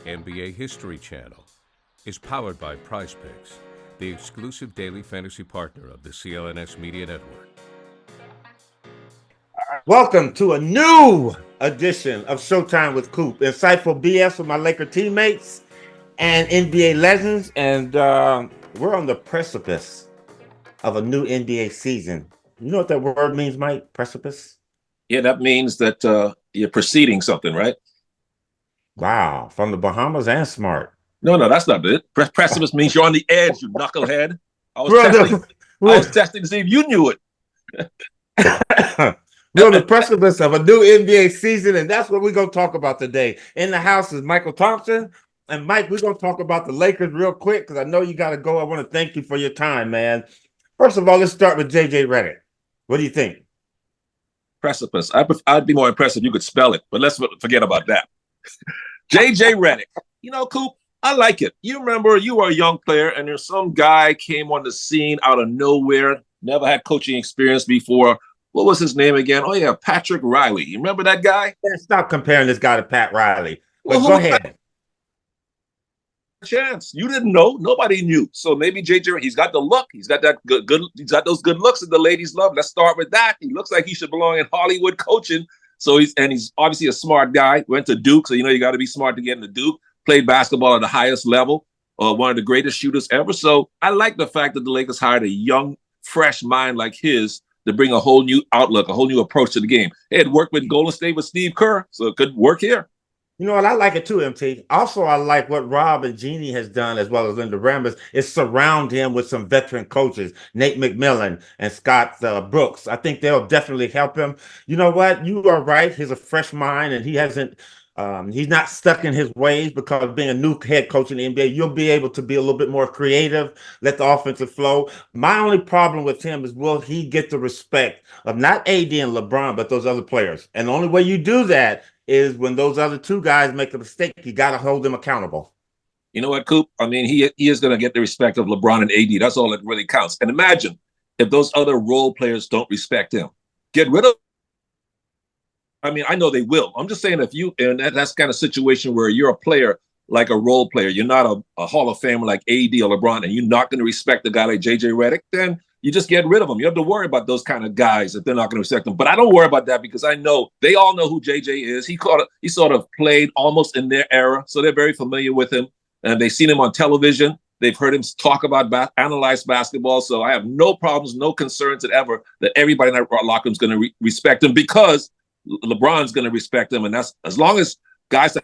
NBA History Channel is powered by Prize Picks, the exclusive daily fantasy partner of the CLNS Media Network. Welcome to a new edition of Showtime with Coop. Insightful BS with my Laker teammates and NBA legends. And we're on the precipice of a new NBA season. You know what that word means, Mike? Precipice? Yeah, that means that you're preceding something, right? Wow, from the Bahamas and smart. No, that's not it. Precipice means you're on the edge, you knucklehead. I was testing to see if you knew it. We're on the precipice of a new NBA season, and that's what we're going to talk about today. In the house is Mychal Thompson. And Mike, we're going to talk about the Lakers real quick because I know you got to go. I want to thank you for your time, man. First of all, let's start with JJ Redick. What do you think? Precipice. I'd be more impressed if you could spell it, but let's forget about that. JJ Redick. You know, Coop, I like it. You remember you were a young player and there's some guy came on the scene out of nowhere, never had coaching experience before. What was his name again? Oh, yeah, Patrick Riley. You remember that guy? Yeah, stop comparing this guy to Pat Riley. But go ahead. Chance. You didn't know. Nobody knew. So maybe JJ, he's got the look. He's got that good. He's got those good looks that the ladies love. Let's start with that. He looks like he should belong in Hollywood coaching. So he's obviously a smart guy. Went to Duke, so you got to be smart to get into Duke. Played basketball at the highest level. One of the greatest shooters ever. So I like the fact that the Lakers hired a young, fresh mind like his to bring a whole new outlook, a whole new approach to the game. It had worked with Golden State with Steve Kerr, so it could work here. You know what? I like it too, MT. Also, I like what Rob and Jeannie has done, as well as Linda Rambis, is surround him with some veteran coaches, Nate McMillan and Scott Brooks. I think they'll definitely help him. You know what? You are right. He's a fresh mind, and he's not stuck in his ways because being a new head coach in the NBA, you'll be able to be a little bit more creative, let the offensive flow. My only problem with him is will he get the respect of not AD and LeBron, but those other players? And the only way you do that is when those other two guys make a mistake, you got to hold them accountable. You know what, Coop? I mean, he is going to get the respect of LeBron and AD. That's all that really counts. And imagine if those other role players don't respect him. Get rid of. I mean, I know they will. I'm just saying that's kind of situation where you're a player like a role player. You're not a Hall of Famer like AD or LeBron, and you're not going to respect a guy like JJ Redick, then you just get rid of them. You have to worry about those kind of guys if they're not going to respect them. But I don't worry about that because I know they all know who JJ is. He sort of played almost in their era, so they're very familiar with him. And they've seen him on television. They've heard him talk about analyze basketball. So I have no problems, no concerns that everybody in that locker room is going to respect him because LeBron's going to respect him. And that's as long as guys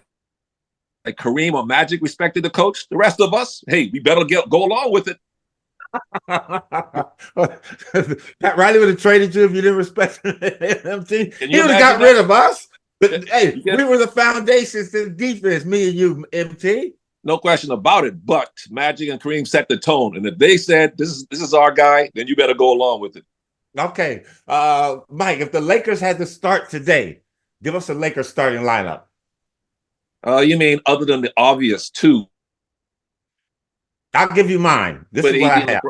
like Kareem or Magic respected the coach, the rest of us, hey, we better go along with it. Pat Riley would have traded you if you didn't respect him. He would have got rid of us. But hey, we were the foundations to the defense, me and you, MT. No question about it. But Magic and Kareem set the tone. And if they said this is our guy, then you better go along with it. Okay. Mike, if the Lakers had to start today, give us a Lakers starting lineup. You mean other than the obvious two? I'll give you mine. This is what I have.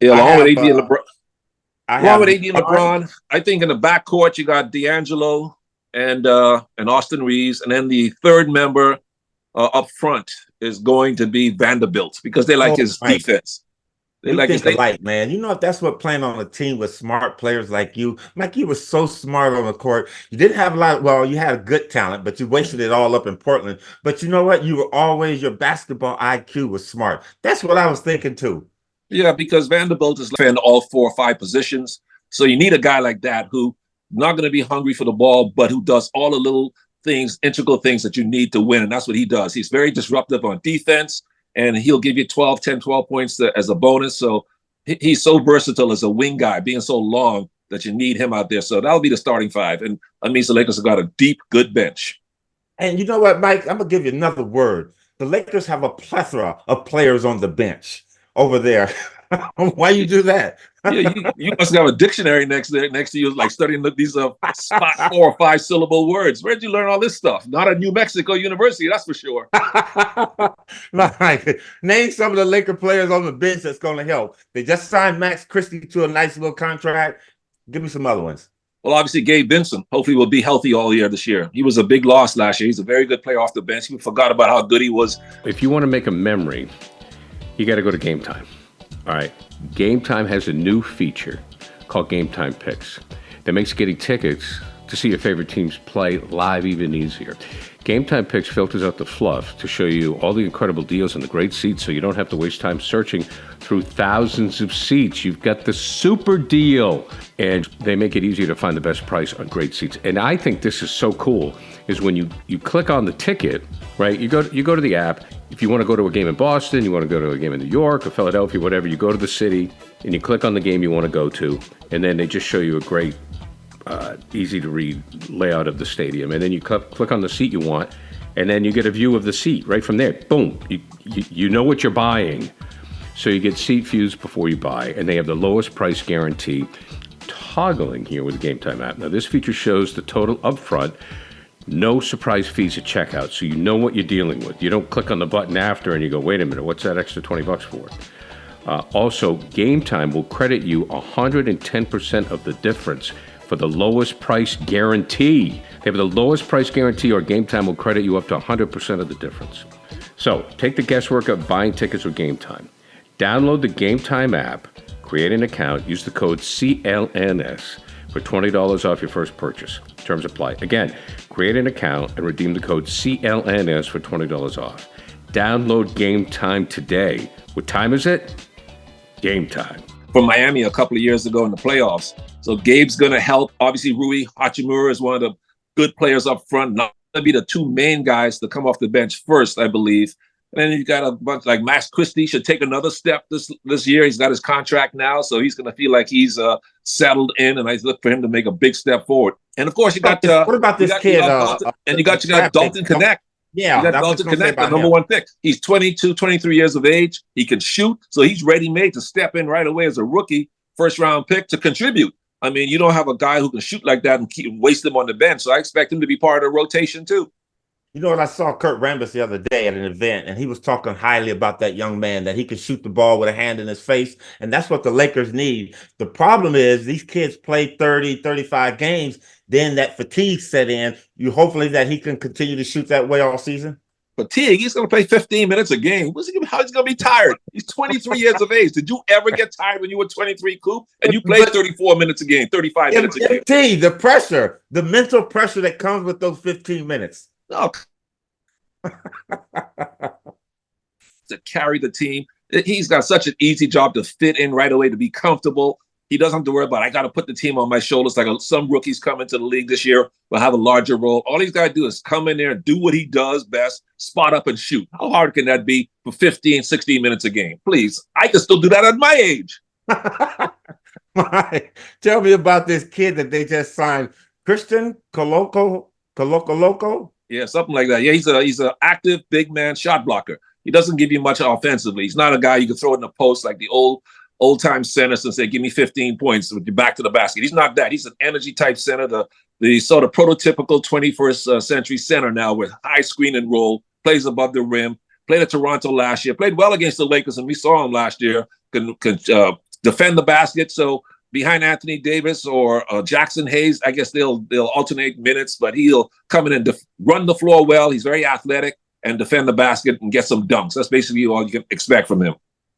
Yeah, along with AD and LeBron. Along with AD and LeBron, I think in the backcourt you got D'Angelo and Austin Reeves, and then the third member up front is going to be Vanderbilt because they like his defense. They like his light, man. You know, if that's what playing on a team with smart players like you, Mike, you were so smart on the court. You didn't have a lot. Well, you had a good talent, but you wasted it all up in Portland. But you know what? You were always your basketball IQ was smart. That's what I was thinking too. Yeah, because Vanderbilt is defend all 4 or 5 positions. So you need a guy like that who not going to be hungry for the ball, but who does all the little things, integral things that you need to win. And that's what he does. He's very disruptive on defense. And he'll give you 12 points as a bonus. So he's so versatile as a wing guy, being so long that you need him out there. So that'll be the starting 5. And that means the Lakers have got a deep, good bench. And you know what, Mike? I'm going to give you another word. The Lakers have a plethora of players on the bench over there. Why you do that? Yeah, you must have a dictionary next to you, like studying these 4 or 5 syllable words. Where'd you learn all this stuff? Not at New Mexico University, that's for sure. Like, name some of the Laker players on the bench that's going to help. They just signed Max Christie to a nice little contract. Give me some other ones. Well, obviously, Gabe Vincent hopefully will be healthy all year this year. He was a big loss last year. He's a very good player off the bench. We forgot about how good he was. If you want to make a memory, you got to go to Game Time. All right. Game Time has a new feature called Game Time Picks that makes getting tickets to see your favorite teams play live even easier. Game Time Picks filters out the fluff to show you all the incredible deals and the great seats so you don't have to waste time searching through thousands of seats. You've got the super deal, and they make it easier to find the best price on great seats. And I think this is so cool is when you click on the ticket, right? You go to the app. If you want to go to a game in Boston, you want to go to a game in New York or Philadelphia, whatever, you go to the city and you click on the game you want to go to, and then they just show you a great easy to read layout of the stadium, and then you click on the seat you want, and then you get a view of the seat right from there. Boom, you know what you're buying, so you get seat views before you buy, and they have the lowest price guarantee toggling here with the Game Time app. Now this feature shows the total upfront, no surprise fees at checkout, so you know what you're dealing with. You don't click on the button after and you go, wait a minute, what's that extra $20 for? Also, Game Time will credit you 110% of the difference for the lowest price guarantee. They have the lowest price guarantee, or Game Time will credit you up to 100% of the difference. So take the guesswork of buying tickets with Game Time. Download the Game Time app, create an account, use the code CLNS for $20 off your first purchase. Terms apply. Again, create an account and redeem the code CLNS for $20 off. Download Game Time today. What time is it? Game Time. From Miami a couple of years ago in the playoffs. So Gabe's going to help. Obviously, Rui Hachimura is one of the good players up front. Not going to be the two main guys to come off the bench first, I believe. And then you got a bunch like Max Christie should take another step this year. He's got his contract now, so he's going to feel like he's settled in, and I look for him to make a big step forward. And of course, you got what about this kid? You got Dalton Connect. Yeah, you got Dalton Connect, the number one pick. He's 22, 23 years of age. He can shoot, so he's ready-made to step in right away as a rookie, first-round pick to contribute. I mean, you don't have a guy who can shoot like that and waste him on the bench, so I expect him to be part of the rotation too. You know what? I saw Kurt Rambis the other day at an event, and he was talking highly about that young man, that he could shoot the ball with a hand in his face, and that's what the Lakers need. The problem is these kids play 30, 35 games, then that fatigue set in. You hopefully that he can continue to shoot that way all season. Fatigue? He's going to play 15 minutes a game. How's he going to be tired? He's 23 years of age. Did you ever get tired when you were 23, Coop? And you played 34 minutes a game, 35 minutes a game. The pressure, the mental pressure that comes with those 15 minutes. No. To carry the team. He's got such an easy job to fit in right away, to be comfortable. He doesn't have to worry about, I got to put the team on my shoulders. Like some rookies come into the league this year will have a larger role. All he's got to do is come in there and do what he does best, spot up and shoot. How hard can that be for 15, 16 minutes a game? Please, I can still do that at my age. Tell me about this kid that they just signed, Christian Coloco. Yeah, something like that. Yeah, he's an active big man shot blocker. He doesn't give you much offensively. He's not a guy you can throw in the post like the old-time centers and say, give me 15 points with your back to the basket. He's not that. He's an energy-type center, the sort of prototypical 21st century center now with high screen and roll, plays above the rim, played at Toronto last year, played well against the Lakers, and we saw him last year, can defend the basket. So behind Anthony Davis or Jackson Hayes, I guess they'll alternate minutes, but he'll come in and run the floor well. He's very athletic and defend the basket and get some dunks. That's basically all you can expect from him.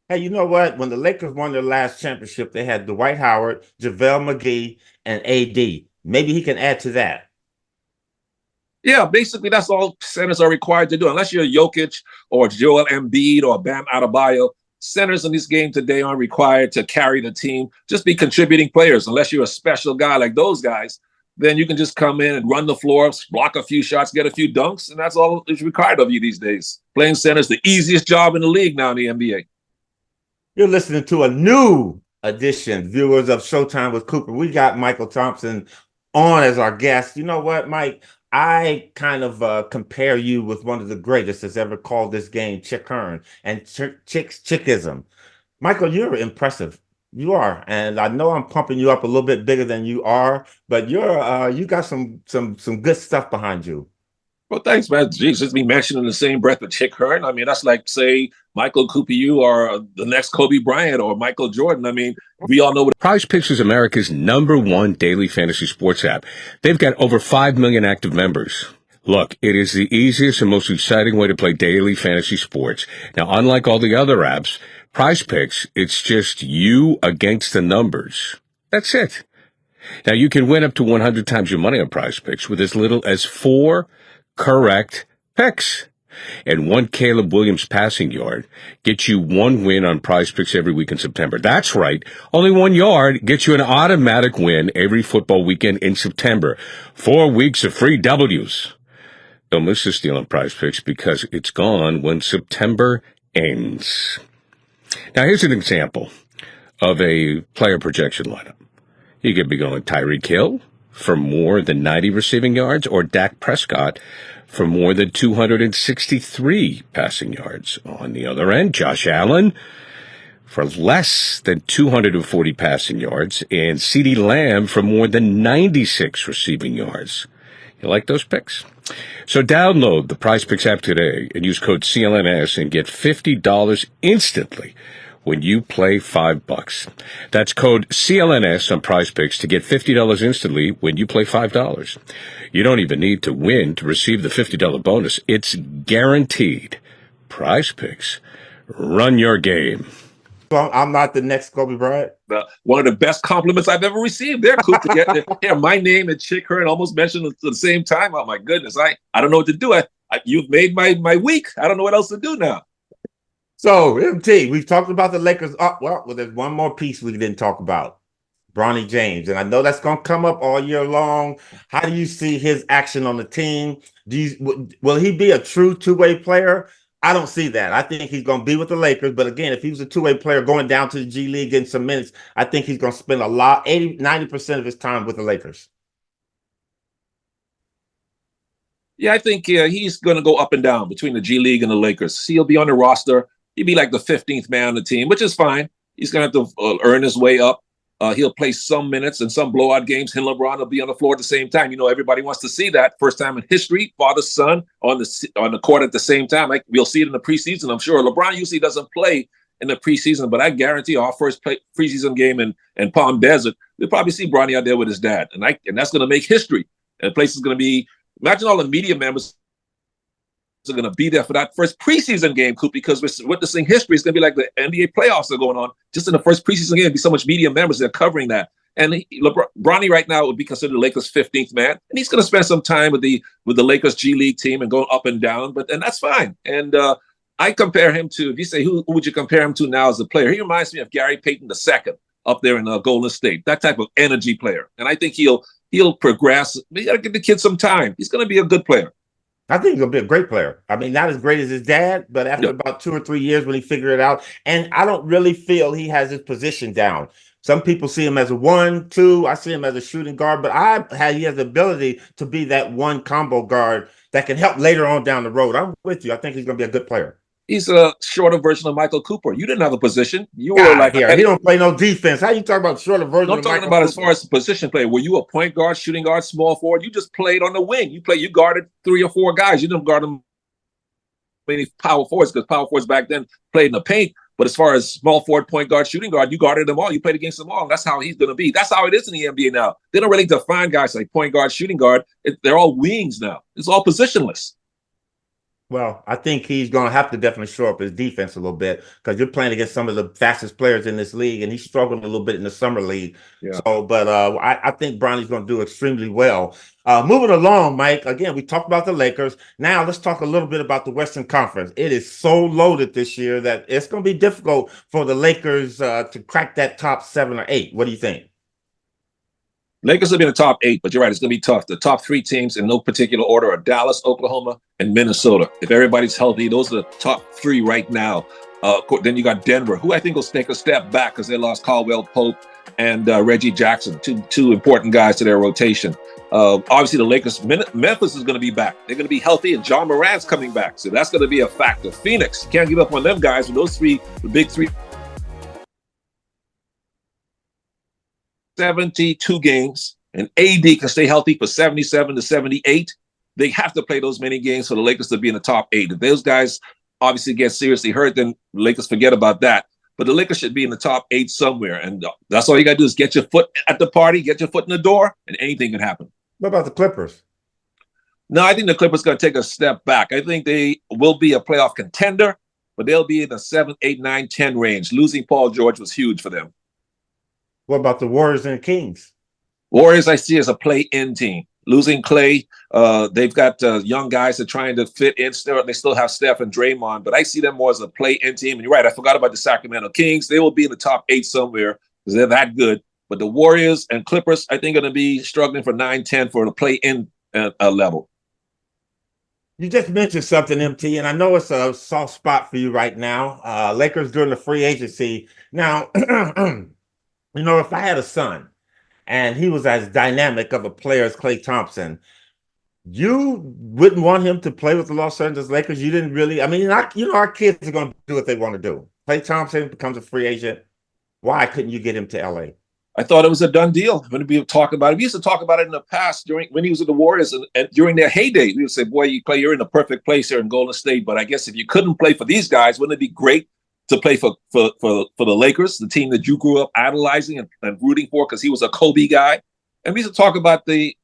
Hey, you know what? When the Lakers won their last championship, they had Dwight Howard, JaVale McGee, and AD. Maybe he can add to that. Yeah, basically that's all centers are required to do. Unless you're Jokic or Joel Embiid or Bam Adebayo, centers in this game today aren't required to carry the team. Just be contributing players. Unless you're a special guy like those guys, then you can just come in and run the floor, block a few shots, get a few dunks, and that's all is required of you these days. Playing center is the easiest job in the league now in the NBA. You're listening to a new edition, viewers of Showtime with Cooper. We got Mychal Thompson on as our guest. You know what, Mike? I kind of compare you with one of the greatest that's ever called this game, Chick Hearn, and Chickism. Mychal, you're impressive. You are, and I know I'm pumping you up a little bit bigger than you are, but you got some good stuff behind you. Well, thanks, man. Jeez, just me mentioning the same breath of Chick Hearn. I mean, that's like, say, Michael Cooper, you are the next Kobe Bryant or Michael Jordan. I mean, we all know what. Prize Picks is America's #1 daily fantasy sports app. They've got over 5 million active members. Look, it is the easiest and most exciting way to play daily fantasy sports. Now, unlike all the other apps, Prize Picks, it's just you against the numbers. That's it. Now, you can win up to 100 times your money on Prize Picks with as little as 4 correct picks. And 1 Caleb Williams passing yard gets you 1 win on Prize Picks every week in September. That's right. Only 1 yard gets you an automatic win every football weekend in September. 4 weeks of free W's. Don't miss this deal on Prize Picks because it's gone when September ends. Now, here's an example of a player projection lineup. You could be going Tyreek Hill for more than 90 receiving yards or Dak Prescott for more than 263 passing yards. On the other end, Josh Allen for less than 240 passing yards and CeeDee Lamb for more than 96 receiving yards. You like those picks? So download the Prize Picks app today and use code CLNS and get $50 instantly when you play $5. That's code CLNS on Prize Picks to get $50 instantly when you play $5. You don't even need to win to receive the $50 bonus. It's guaranteed. Prize Picks. Run your game. So I'm not the next Kobe Bryant. One of the best compliments I've ever received there, Cooper. Yeah, my name and Chick Hearn almost mentioned at the same time. Oh, my goodness. I don't know what to do. You've made my week. I don't know what else to do now. So, MT, we've talked about the Lakers. Well, there's one more piece we didn't talk about. Bronny James. And I know that's going to come up all year long. How do you see his action on the team? Will he be a true two-way player? I don't see that. I think he's going to be with the Lakers. But again, if he was a two-way player going down to the G League, getting some minutes, I think he's going to spend 90% of his time with the Lakers. Yeah, I think he's going to go up and down between the G League and the Lakers. He'll be on the roster. He'll be like the 15th man on the team, which is fine. He's going to have to earn his way up. He'll play some minutes and some blowout games. Him and LeBron will be on the floor at the same time. You know, everybody wants to see that. First time in history, father, son on the court at the same time. We'll see it in the preseason, I'm sure. LeBron usually doesn't play in the preseason, but I guarantee our first preseason game in Palm Desert, we'll probably see Bronny out there with his dad. And that's going to make history. And the place is going to be, imagine all the media members are going to be there for that first preseason game, Coop, because we're witnessing history. It's going to be like the NBA playoffs are going on. Just in the first preseason game, there'll be so much media members that are covering that. And Bronny right now would be considered the Lakers' 15th man. And he's going to spend some time with the Lakers G League team and go up and down, and that's fine. And I compare him to, if you say, who would you compare him to now as a player? He reminds me of Gary Payton II up there in Golden State, that type of energy player. And I think he'll progress. We got to give the kid some time. He's going to be a good player. I think he's going to be a great player. I mean, not as great as his dad, but after about 2 or 3 years when he figured it out. And I don't really feel he has his position down. Some people see him as a 1-2. I see him as a shooting guard, but he has the ability to be that one combo guard that can help later on down the road. I'm with you. I think he's going to be a good player. He's a shorter version of Michael Cooper. You didn't have a position. You were like he don't play no defense. How you talk about shorter version? I'm talking about as far as position play. Were you a point guard, shooting guard, small forward? You just played on the wing. You guarded 3 or 4 guys. You didn't guard them many power forwards because power forwards back then played in the paint. But as far as small forward, point guard, shooting guard, you guarded them all. You played against them all. And that's how he's going to be. That's how it is in the NBA now. They don't really define guys like point guard, shooting guard. They're all wings now. It's all positionless. Well, I think he's going to have to definitely shore up his defense a little bit because you're playing against some of the fastest players in this league, and he struggled a little bit in the summer league. Yeah. So, but I think Bronny's going to do extremely well. Moving along, Mike, again, we talked about the Lakers. Now let's talk a little bit about the Western Conference. It is so loaded this year that it's going to be difficult for the Lakers to crack that top 7 or 8. What do you think? Lakers will be in the top 8, but you're right, it's going to be tough. The top 3 teams in no particular order are Dallas, Oklahoma, and Minnesota. If everybody's healthy, those are the top 3 right now. Then you got Denver, who I think will take a step back because they lost Caldwell Pope and Reggie Jackson, two important guys to their rotation. Obviously, the Lakers, Memphis is going to be back. They're going to be healthy, and John Morant's coming back. So that's going to be a factor. Phoenix, you can't give up on them guys with those 3, the big 3. 72 games, and AD can stay healthy for 77 to 78. they have to play those many games for the Lakers to be in the top 8. If those guys obviously get seriously hurt, then the Lakers forget about that. But the Lakers should be in the top 8 somewhere. And that's all you got to do is get your foot at the party, get your foot in the door, and anything can happen. What about the Clippers? No, I think the Clippers going to take a step back. I think they will be a playoff contender, but they'll be in the 7, 8, 9, 10 range. Losing Paul George was huge for them. What about the Warriors and the Kings? Warriors I see as a play-in team. Losing Klay, they've got young guys that are trying to fit in. They still have Steph and Draymond, but I see them more as a play-in team. And you're right, I forgot about the Sacramento Kings. They will be in the top 8 somewhere because they're that good. But the Warriors and Clippers, I think, are going to be struggling for 9, 10 for the play-in level. You just mentioned something, MT, and I know it's a soft spot for you right now. Lakers during the free agency. Now, if I had a son and he was as dynamic of a player as Klay Thompson, you wouldn't want him to play with the Los Angeles Lakers. You didn't really. I mean, our kids are going to do what they want to do. Klay Thompson becomes a free agent. Why couldn't you get him to LA? I thought it was a done deal. When we were talking about it, we used to talk about it in the past when he was with the Warriors and during their heyday. We would say, "Boy, you're in the perfect place here in Golden State." But I guess if you couldn't play for these guys, wouldn't it be great to play for the Lakers, the team that you grew up idolizing and rooting for because he was a Kobe guy? And we used to talk about the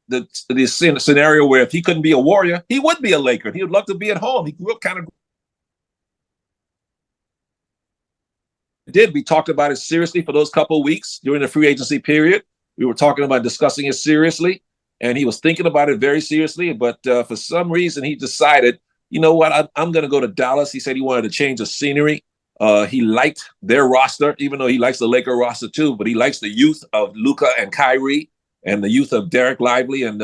scenario where if he couldn't be a Warrior, he would be a Laker. He would love to be at home. He grew up kind of. We talked about it seriously for those couple of weeks during the free agency period. We were talking about discussing it seriously, and he was thinking about it very seriously. But for some reason, he decided, you know what, I'm going to go to Dallas. He said he wanted to change the scenery. He liked their roster, even though he likes the Laker roster too. But he likes the youth of Luka and Kyrie, and the youth of Derek Lively and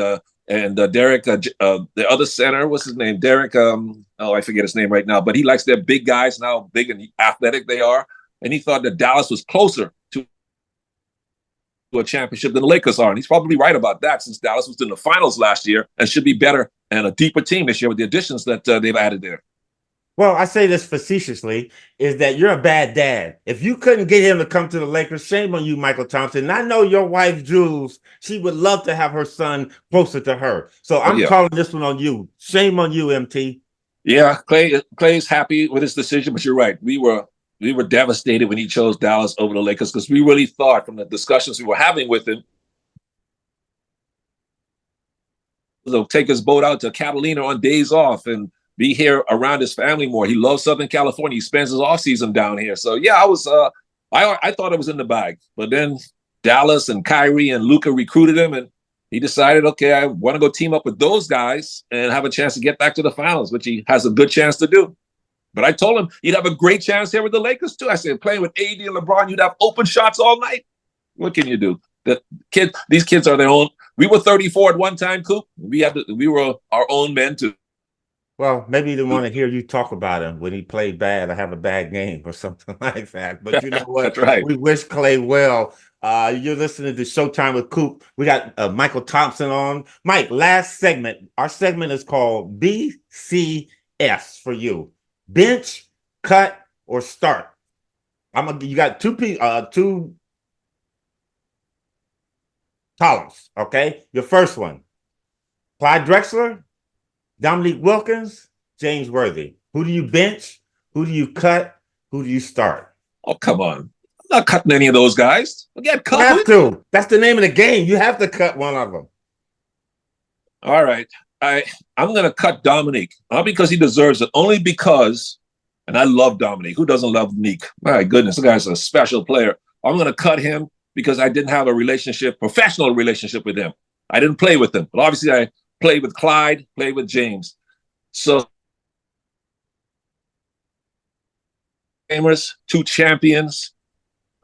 Derek, the other center. What's his name? Derek. I forget his name right now. But he likes their big guys, and how big and athletic they are. And he thought that Dallas was closer to a championship than the Lakers are. And he's probably right about that, since Dallas was in the finals last year and should be better and a deeper team this year with the additions that they've added there. Well, I say this facetiously, is that you're a bad dad. If you couldn't get him to come to the Lakers, shame on you, Mychal Thompson. And I know your wife, Jules, she would love to have her son closer to her. So I'm calling this one on you. Shame on you, MT. Yeah, Klay's happy with his decision, but you're right. We were devastated when he chose Dallas over the Lakers because we really thought from the discussions we were having with him, he'll take his boat out to Catalina on days off and be here around his family more. He loves Southern California. He spends his off season down here. So yeah, I thought it was in the bag. But then Dallas and Kyrie and Luka recruited him, and he decided, okay, I want to go team up with those guys and have a chance to get back to the finals, which he has a good chance to do. But I told him he'd have a great chance here with the Lakers too. I said, playing with AD and LeBron, you'd have open shots all night. What can you do? These kids are their own. We were 34 at one time, Coop. We were our own men too. Well, maybe he didn't want to hear you talk about him when he played bad or have a bad game or something like that. But you know what? That's right. We wish Klay well. You're listening to Showtime with Coop. We got Mychal Thompson on. Mike, last segment. Our segment is called BCS for you. Bench, cut, or start. You got two columns, okay? Your first one, Clyde Drexler, Dominique Wilkins, James Worthy. Who do you bench? Who do you cut? Who do you start? Oh, come on. I'm not cutting any of those guys. Again, cut. You have to. That's the name of the game. You have to cut one of them. All right. I'm going to cut Dominique, not because he deserves it, only because, and I love Dominique. Who doesn't love Neek? My goodness, the guy's a special player. I'm going to cut him because I didn't have a professional relationship with him. I didn't play with him. But obviously, I played with Clyde, played with James. So, gamers, 2 champions.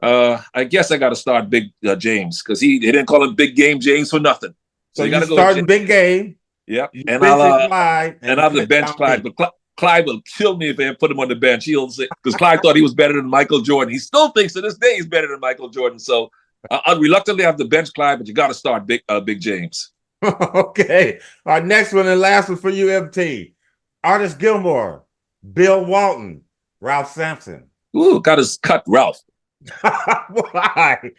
I guess I got to start Big James because they didn't call him Big Game James for nothing. So you got to start Big Game. Yeah, and I'll have the bench Clyde. But Clyde will kill me if they put him on the bench. He'll say, because Clyde thought he was better than Michael Jordan. He still thinks to this day he's better than Michael Jordan. So I'll reluctantly have the bench Clyde, but you got to start Big James. Okay. Our next one and last one for you, MT. Artis Gilmore, Bill Walton, Ralph Sampson. Ooh, got his cut, Ralph. Why?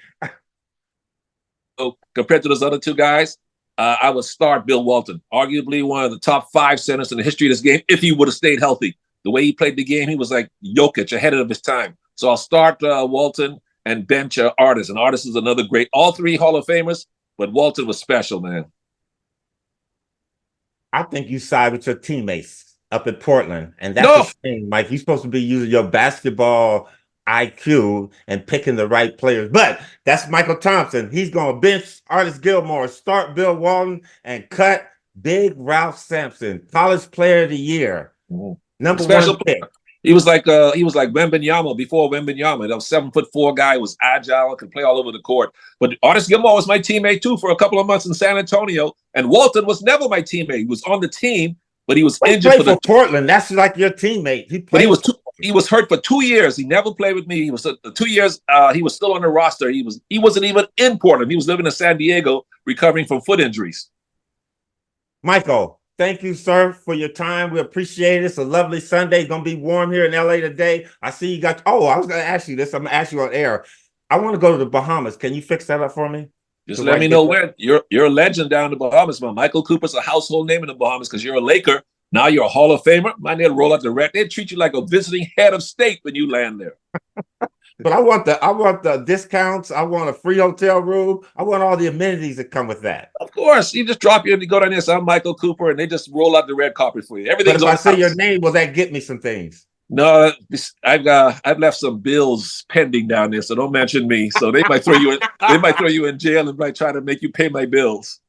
So compared to those other 2 guys, I would start Bill Walton, arguably one of the top 5 centers in the history of this game, if he would have stayed healthy. The way he played the game, he was like Jokic, ahead of his time. So I'll start Walton and bench Artis. And Artis is another great, all 3 Hall of Famers, but Walton was special, man. I think you side with your teammates up at Portland. And that's the thing, Mike. You're supposed to be using your basketball IQ and picking the right players. But that's Mychal Thompson. He's going to bench Artis Gilmore, start Bill Walton, and cut Big Ralph Sampson, College Player of the Year. Number Special 1 pick. He was like Wembanyama before Wembanyama. That was 7'4" guy, was agile, could play all over the court. But Artis Gilmore was my teammate too for a couple of months in San Antonio. And Walton was never my teammate. He was on the team, but he was injured for Portland. That's like your teammate. He was hurt for 2 years. He never played with me. He was 2 years. He was still on the roster. He wasn't even in Portland. He was living in San Diego, recovering from foot injuries. Mychal, thank you, sir, for your time. We appreciate it. It's a lovely Sunday. It's going to be warm here in LA today. I see you got, I was going to ask you this. I'm going to ask you on air. I want to go to the Bahamas. Can you fix that up for me? Just let me know when. You're a legend down in the Bahamas, man. Michael Cooper's a household name in the Bahamas because you're a Laker. Now you're a Hall of Famer. Man, they'll roll out the red. They treat you like a visiting head of state when you land there. But I want the discounts. I want a free hotel room. I want all the amenities that come with that. Of course, you just drop you and you go down there. So I'm Michael Cooper, and they just roll out the red carpet for you. Everything's. But if I say your name, will that get me some things? No, I've left some bills pending down there, so don't mention me. So they might throw you in. They might throw you in jail and might try to make you pay my bills.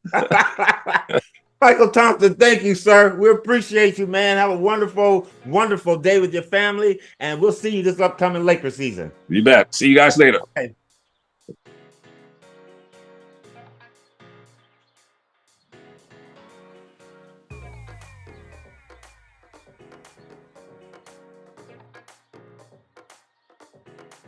Mychal Thompson, thank you, sir. We appreciate you, man. Have a wonderful, wonderful day with your family, and we'll see you this upcoming Laker season. You bet. See you guys later. Okay.